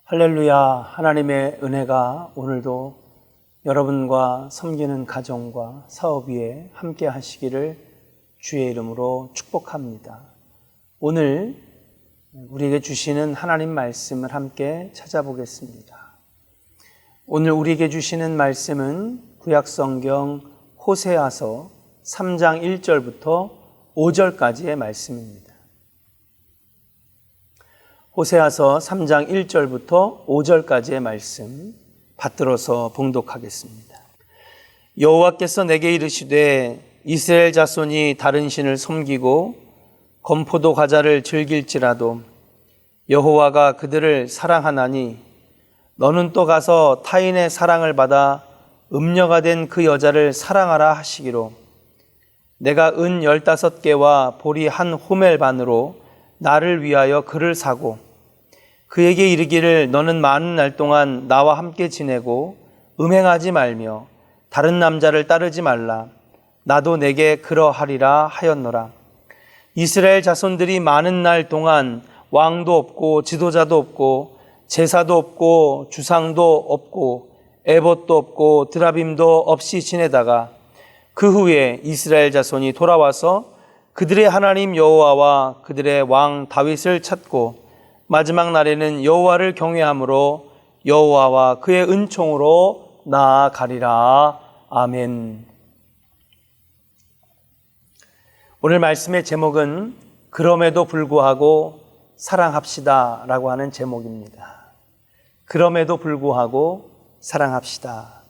할렐루야. 하나님의 은혜가 오늘도 여러분과 섬기는 가정과 사업 위에 함께 하시기를 주의 이름으로 축복합니다. 오늘 우리에게 주시는 하나님 말씀을 함께 찾아보겠습니다. 오늘 우리에게 주시는 말씀은 구약성경 호세아서 3장 1절부터 5절까지의 말씀입니다. 호세아서 3장 1절부터 5절까지의 말씀 받들어서 봉독하겠습니다. 여호와께서 내게 이르시되 이스라엘 자손이 다른 신을 섬기고 건포도 과자를 즐길지라도 여호와가 그들을 사랑하나니 너는 또 가서 타인의 사랑을 받아 음녀가 된 그 여자를 사랑하라 하시기로 내가 은 15개와 보리 한 호멜 반으로 나를 위하여 그를 사고 그에게 이르기를 너는 많은 날 동안 나와 함께 지내고 음행하지 말며 다른 남자를 따르지 말라. 나도 내게 그러하리라 하였노라. 이스라엘 자손들이 많은 날 동안 왕도 없고 지도자도 없고 제사도 없고 주상도 없고 에봇도 없고 드라빔도 없이 지내다가 그 후에 이스라엘 자손이 돌아와서 그들의 하나님 여호와와 그들의 왕 다윗을 찾고 마지막 날에는 여호와를 경외함으로 여호와와 그의 은총으로 나아가리라. 아멘. 오늘 말씀의 제목은 그럼에도 불구하고 사랑합시다 라고 하는 제목입니다. 그럼에도 불구하고 사랑합시다.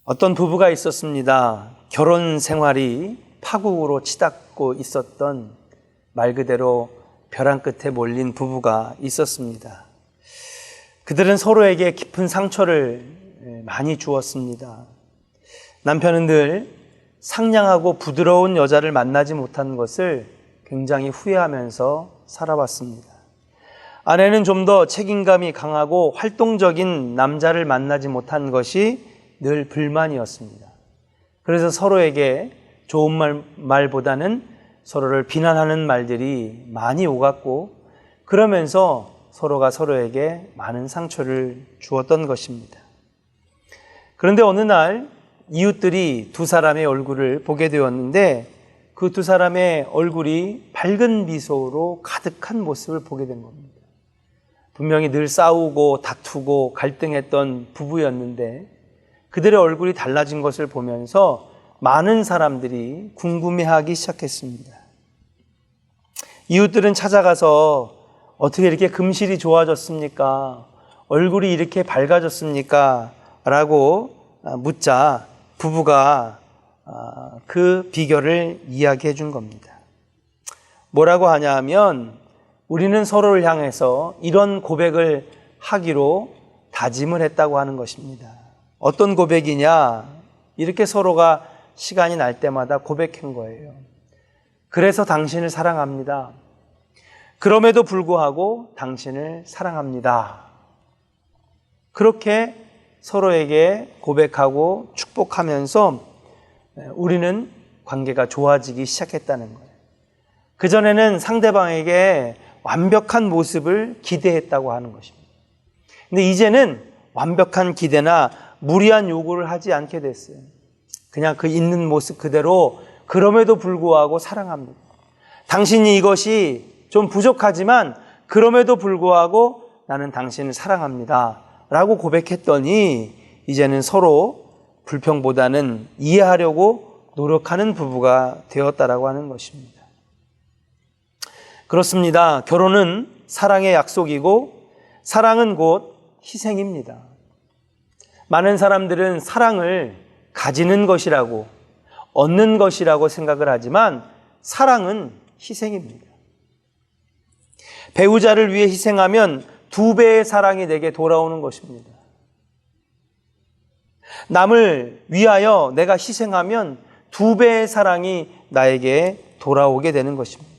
어떤 부부가 있었습니다. 결혼 생활이 파국으로 치닫고 있었던 말 그대로 벼랑 끝에 몰린 부부가 있었습니다. 그들은 서로에게 깊은 상처를 많이 주었습니다. 남편은 늘 상냥하고 부드러운 여자를 만나지 못한 것을 굉장히 후회하면서 살아왔습니다. 아내는 좀 더 책임감이 강하고 활동적인 남자를 만나지 못한 것이 늘 불만이었습니다. 그래서 서로에게 좋은 말보다는 서로를 비난하는 말들이 많이 오갔고 그러면서 서로가 서로에게 많은 상처를 주었던 것입니다. 그런데 어느 날 이웃들이 두 사람의 얼굴을 보게 되었는데 그 두 사람의 얼굴이 밝은 미소로 가득한 모습을 보게 된 겁니다. 분명히 늘 싸우고 다투고 갈등했던 부부였는데 그들의 얼굴이 달라진 것을 보면서 많은 사람들이 궁금해하기 시작했습니다. 이웃들은 찾아가서 어떻게 이렇게 금실이 좋아졌습니까? 얼굴이 이렇게 밝아졌습니까? 라고 묻자 부부가 그 비결을 이야기해 준 겁니다. 뭐라고 하냐 하면 우리는 서로를 향해서 이런 고백을 하기로 다짐을 했다고 하는 것입니다. 어떤 고백이냐? 이렇게 서로가 시간이 날 때마다 고백한 거예요. 그래서 당신을 사랑합니다. 그럼에도 불구하고 당신을 사랑합니다. 그렇게 서로에게 고백하고 축복하면서 우리는 관계가 좋아지기 시작했다는 거예요. 그전에는 상대방에게 완벽한 모습을 기대했다고 하는 것입니다. 근데 이제는 완벽한 기대나 무리한 요구를 하지 않게 됐어요. 그냥 그 있는 모습 그대로 그럼에도 불구하고 사랑합니다. 당신이 이것이 좀 부족하지만 그럼에도 불구하고 나는 당신을 사랑합니다 라고 고백했더니 이제는 서로 불평보다는 이해하려고 노력하는 부부가 되었다라고 하는 것입니다. 그렇습니다. 결혼은 사랑의 약속이고 사랑은 곧 희생입니다. 많은 사람들은 사랑을 가지는 것이라고 얻는 것이라고 생각을 하지만 사랑은 희생입니다. 배우자를 위해 희생하면 2배의 사랑이 내게 돌아오는 것입니다. 남을 위하여 내가 희생하면 2배의 사랑이 나에게 돌아오게 되는 것입니다.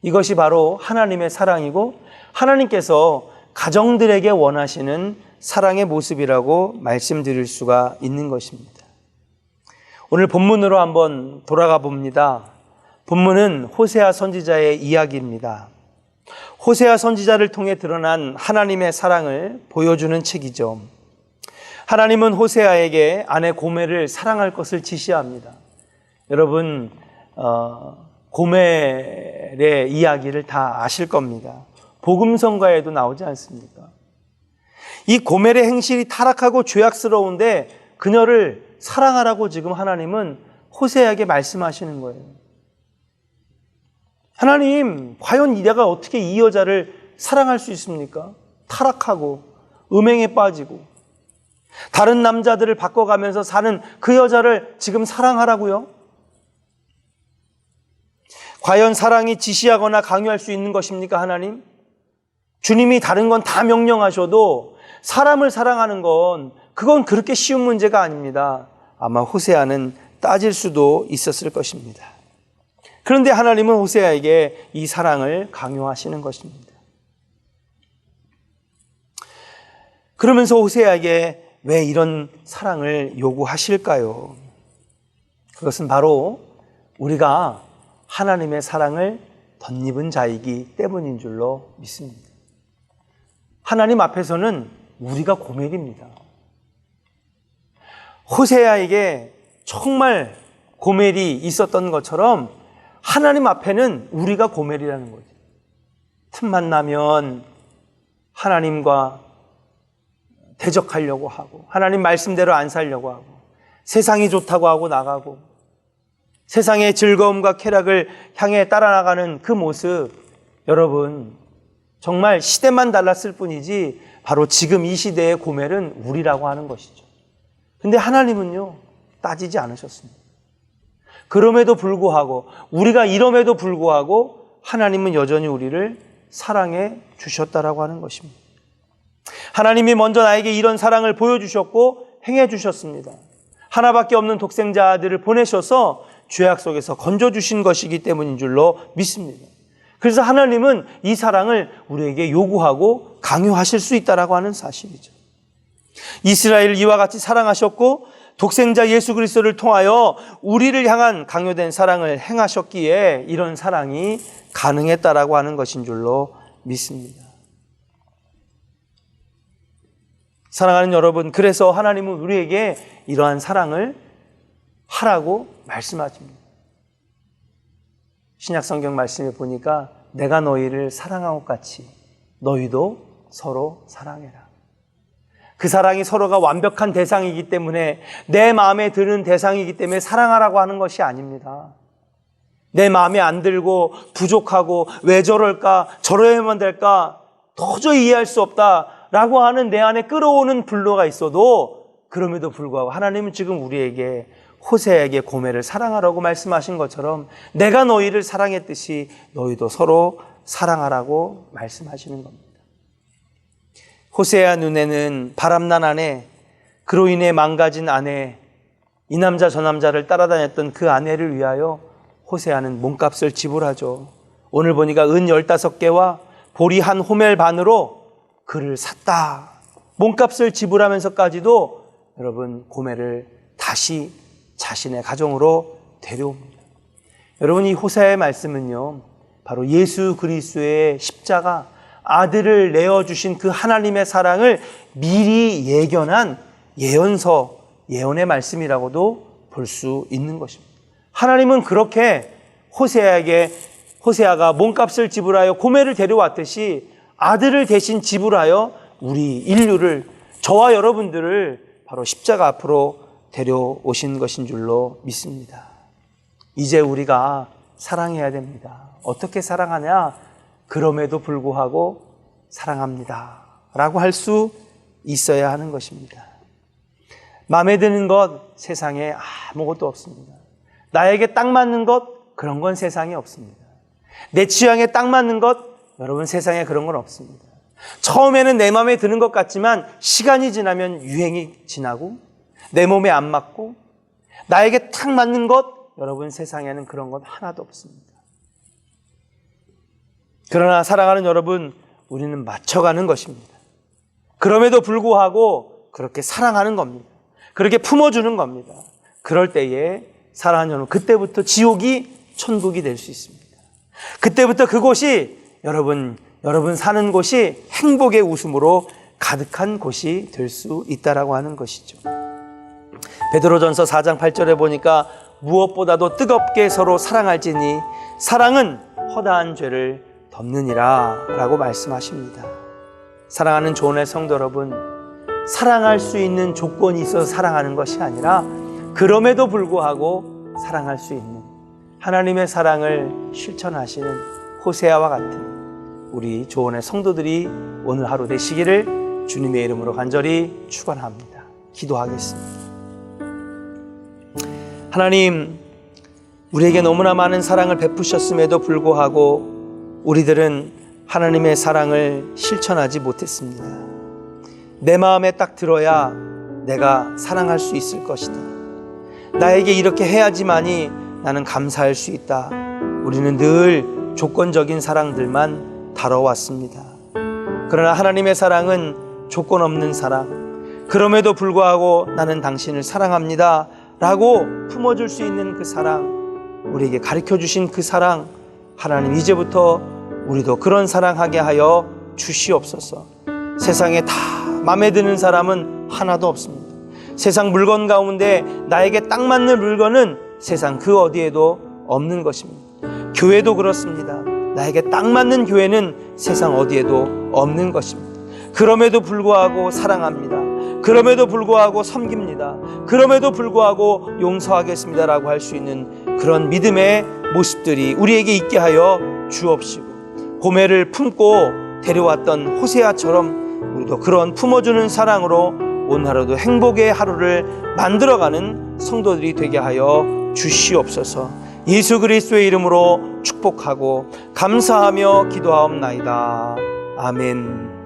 이것이 바로 하나님의 사랑이고 하나님께서 가정들에게 원하시는 사랑의 모습이라고 말씀드릴 수가 있는 것입니다. 오늘 본문으로 한번 돌아가 봅니다. 본문은 호세아 선지자의 이야기입니다. 호세아 선지자를 통해 드러난 하나님의 사랑을 보여주는 책이죠. 하나님은 호세아에게 아내 고멜을 사랑할 것을 지시합니다. 여러분, 고멜의 이야기를 다 아실 겁니다. 복음성가에도 나오지 않습니까? 이 고멜의 행실이 타락하고 죄악스러운데 그녀를 사랑하라고 지금 하나님은 호세아에게 말씀하시는 거예요. 하나님, 과연 내가 어떻게 이 여자를 사랑할 수 있습니까? 타락하고 음행에 빠지고 다른 남자들을 바꿔가면서 사는 그 여자를 지금 사랑하라고요? 과연 사랑이 지시하거나 강요할 수 있는 것입니까, 하나님? 주님이 다른 건 다 명령하셔도 사람을 사랑하는 건 그건 그렇게 쉬운 문제가 아닙니다. 아마 호세아는 따질 수도 있었을 것입니다. 그런데 하나님은 호세아에게 이 사랑을 강요하시는 것입니다. 그러면서 호세아에게 왜 이런 사랑을 요구하실까요? 그것은 바로 우리가 하나님의 사랑을 덧입은 자이기 때문인 줄로 믿습니다. 하나님 앞에서는 우리가 고멜입니다. 호세아에게 정말 고멜이 있었던 것처럼 하나님 앞에는 우리가 고멜이라는 거죠. 틈만 나면 하나님과 대적하려고 하고 하나님 말씀대로 안 살려고 하고 세상이 좋다고 하고 나가고 세상의 즐거움과 쾌락을 향해 따라나가는 그 모습, 여러분 정말 시대만 달랐을 뿐이지 바로 지금 이 시대의 고멜은 우리라고 하는 것이죠. 근데 하나님은요 따지지 않으셨습니다. 그럼에도 불구하고 우리가 이럼에도 불구하고 하나님은 여전히 우리를 사랑해 주셨다라고 하는 것입니다. 하나님이 먼저 나에게 이런 사랑을 보여주셨고 행해 주셨습니다. 하나밖에 없는 독생자 아들을 보내셔서 죄악 속에서 건져주신 것이기 때문인 줄로 믿습니다. 그래서 하나님은 이 사랑을 우리에게 요구하고 강요하실 수 있다라고 하는 사실이죠. 이스라엘을 이와 같이 사랑하셨고 독생자 예수 그리스도를 통하여 우리를 향한 강요된 사랑을 행하셨기에 이런 사랑이 가능했다라고 하는 것인 줄로 믿습니다. 사랑하는 여러분, 그래서 하나님은 우리에게 이러한 사랑을 하라고 말씀하십니다. 신약 성경 말씀에 보니까 내가 너희를 사랑한 것 같이 너희도 서로 사랑해라. 그 사랑이 서로가 완벽한 대상이기 때문에 내 마음에 드는 대상이기 때문에 사랑하라고 하는 것이 아닙니다. 내 마음에 안 들고 부족하고 왜 저럴까 저러야만 될까 도저히 이해할 수 없다라고 하는 내 안에 끌어오는 분노가 있어도 그럼에도 불구하고 하나님은 지금 우리에게 호세아에게 고멜을 사랑하라고 말씀하신 것처럼 내가 너희를 사랑했듯이 너희도 서로 사랑하라고 말씀하시는 겁니다. 호세아 눈에는 바람난 아내, 그로 인해 망가진 아내, 이 남자 저 남자를 따라다녔던 그 아내를 위하여 호세아는 몸값을 지불하죠. 오늘 보니까 은 15개와 보리 한 호멜 반으로 그를 샀다. 몸값을 지불하면서까지도 여러분 고멜을 다시 자신의 가정으로 데려옵니다. 여러분 이 호세아의 말씀은요 바로 예수 그리스도의 십자가 아들을 내어주신 그 하나님의 사랑을 미리 예견한 예언서, 예언의 말씀이라고도 볼 수 있는 것입니다. 하나님은 그렇게 호세아가 몸값을 지불하여 고멜을 데려왔듯이 아들을 대신 지불하여 우리 인류를, 저와 여러분들을 바로 십자가 앞으로 데려오신 것인 줄로 믿습니다. 이제 우리가 사랑해야 됩니다. 어떻게 사랑하냐? 그럼에도 불구하고 사랑합니다 라고 할 수 있어야 하는 것입니다. 마음에 드는 것 세상에 아무것도 없습니다. 나에게 딱 맞는 것 그런 건 세상에 없습니다. 내 취향에 딱 맞는 것 여러분 세상에 그런 건 없습니다. 처음에는 내 마음에 드는 것 같지만 시간이 지나면 유행이 지나고 내 몸에 안 맞고 나에게 딱 맞는 것 여러분 세상에는 그런 것 하나도 없습니다. 그러나 사랑하는 여러분, 우리는 맞춰가는 것입니다. 그럼에도 불구하고 그렇게 사랑하는 겁니다. 그렇게 품어주는 겁니다. 그럴 때에 사랑하는 여러분, 그때부터 지옥이 천국이 될 수 있습니다. 그때부터 그곳이 여러분 여러분 사는 곳이 행복의 웃음으로 가득한 곳이 될 수 있다라고 하는 것이죠. 베드로전서 4장 8절에 보니까 무엇보다도 뜨겁게 서로 사랑할지니 사랑은 허다한 죄를 덮느니라 라고 말씀하십니다. 사랑하는 조은의 성도 여러분, 사랑할 수 있는 조건이 있어서 사랑하는 것이 아니라 그럼에도 불구하고 사랑할 수 있는 하나님의 사랑을 실천하시는 호세아와 같은 우리 조은의 성도들이 오늘 하루 되시기를 주님의 이름으로 간절히 축원합니다. 기도하겠습니다. 하나님, 우리에게 너무나 많은 사랑을 베푸셨음에도 불구하고 우리들은 하나님의 사랑을 실천하지 못했습니다. 내 마음에 딱 들어야 내가 사랑할 수 있을 것이다. 나에게 이렇게 해야지만이 나는 감사할 수 있다. 우리는 늘 조건적인 사랑들만 다뤄왔습니다. 그러나 하나님의 사랑은 조건 없는 사랑, 그럼에도 불구하고 나는 당신을 사랑합니다 라고 품어줄 수 있는 그 사랑, 우리에게 가르쳐주신 그 사랑, 하나님 이제부터 우리도 그런 사랑하게 하여 주시옵소서. 세상에 다 마음에 드는 사람은 하나도 없습니다. 세상 물건 가운데 나에게 딱 맞는 물건은 세상 그 어디에도 없는 것입니다. 교회도 그렇습니다. 나에게 딱 맞는 교회는 세상 어디에도 없는 것입니다. 그럼에도 불구하고 사랑합니다. 그럼에도 불구하고 섬깁니다. 그럼에도 불구하고 용서하겠습니다 라고 할 수 있는 그런 믿음의 모습들이 우리에게 있게 하여 주옵시고, 고매를 품고 데려왔던 호세아처럼 우리도 그런 품어주는 사랑으로 오늘 하루도 행복의 하루를 만들어가는 성도들이 되게 하여 주시옵소서. 예수 그리스도의 이름으로 축복하고 감사하며 기도하옵나이다. 아멘.